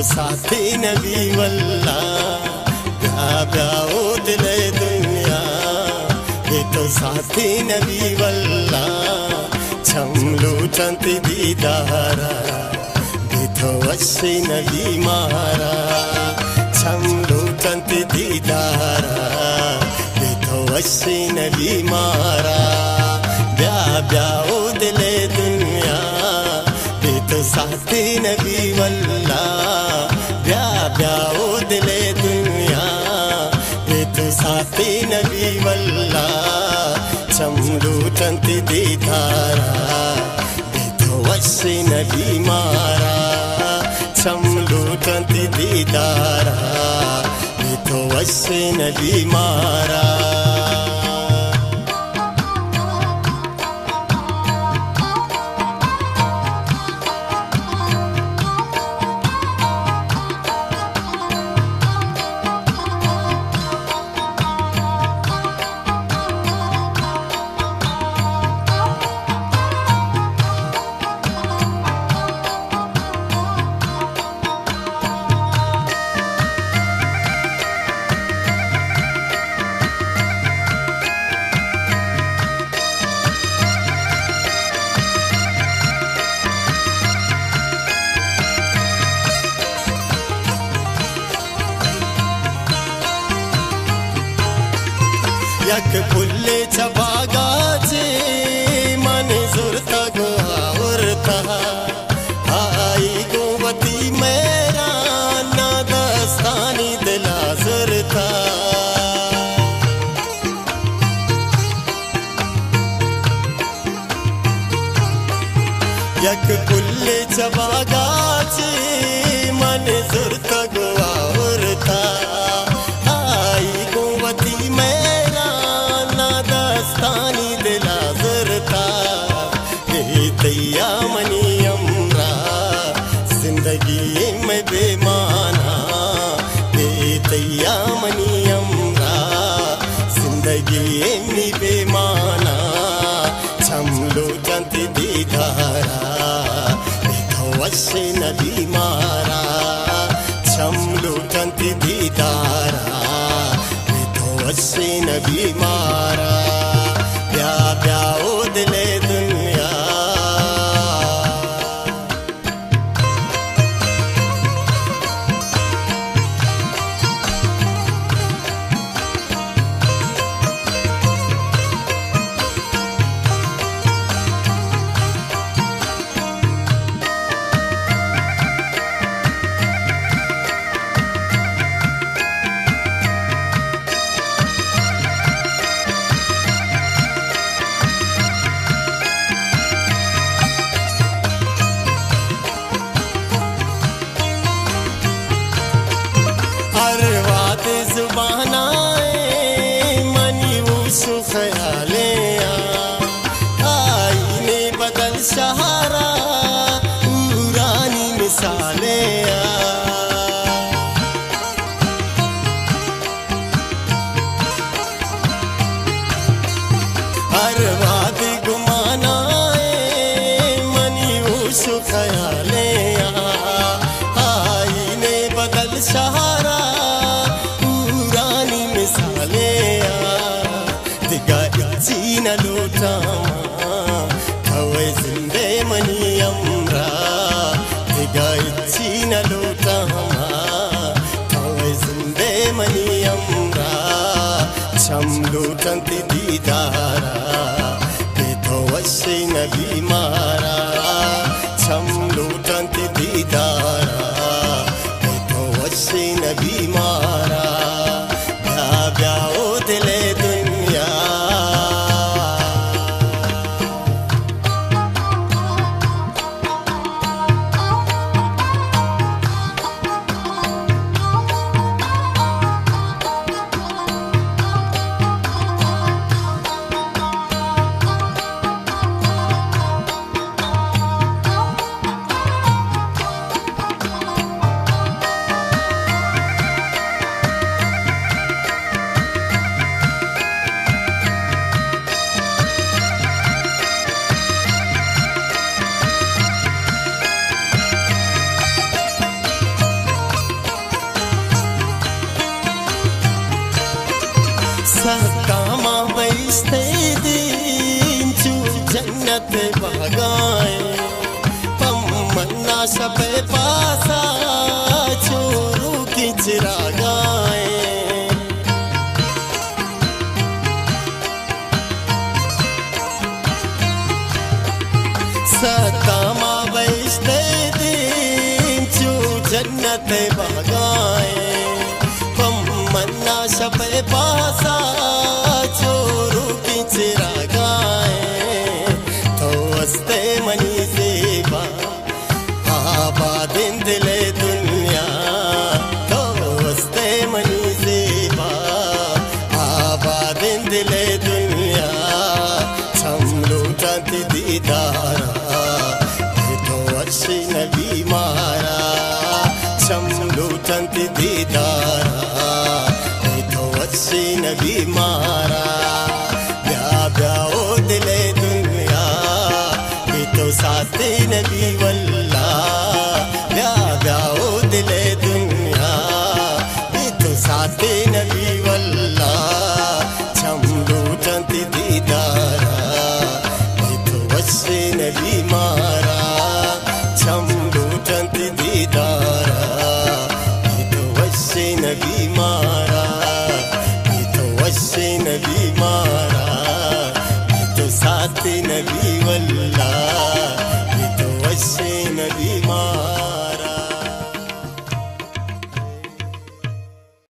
साथी नबी वल्ला ब्या ब्या ओ दिले दुनिया ये तो साथी नबी वल्ला छमलू चंती दीदारा ये तो वशी नबी मारा छमलू चंती दीदारा ये तो वशी नबी मारा ब्या ब्या ओ दिले दुनिया ये तो साथी नबी वल्ला ब्या ब्या ओ दिले दुनिया ये तो साथी नबी वल्ला चमलू चंती दीदारा ये तो वशी नबी मारा चमलू चंती दीदारा ये तो वशी नबी मारा यक फुल्ले चबागाचे मन जुरता गोरता आई गोवती मेरा नादस्तानी दिला जुरता यक फुल्ले चबागाचे मन जुरता गोरता आई गोवती दास्तानी दिला जरता ये तैया मनी अमरा जिंदगी में बेमाना ये तैया मनी अमरा जिंदगी में बेमाना छमलो चंती दीदारा ये तो वशी नबी मारा छमलो चंती दीदारा ये तो वशी नबी मारा ब्या ब्या ओ दिले दुनिया जुबानाए मनी उस ख्याले आईने बदल सहारा पुरानी मिसाले हर बात गुमानाए मनी उस ख्याले आईने बदल सहारा न लूटामा हवे जिंदे मनी अमरा दिगाइची न लूटामा हवे जिंदे मनी अमरा छमलू चंती दीदारा ये तो वशी नबी मारा छमलू चंती दीदारा ये तो वशी नबी मारा ब्या ब्या ओ दिले दुनिया जन्नत बगाए पम्मन्ना शपे पासा चोरू की चिरागाए सतामा बैठते दिन चू जन्नत बगाए पम्मन्ना शपे पासा चोरू की चिरागाए तो हस्ते मनी ज़ेबा आबादिन दिले दुनिया तो हस्ते मनी ज़ेबा आबादिन दिले दुनिया लूटत दीदारा तो अच्छी नबी मारा छम लूटत दीदारा तो अच्छी नबी मारा ब्या ब्या ओ दिले दुनिया भी तो साथी नबी वल्ला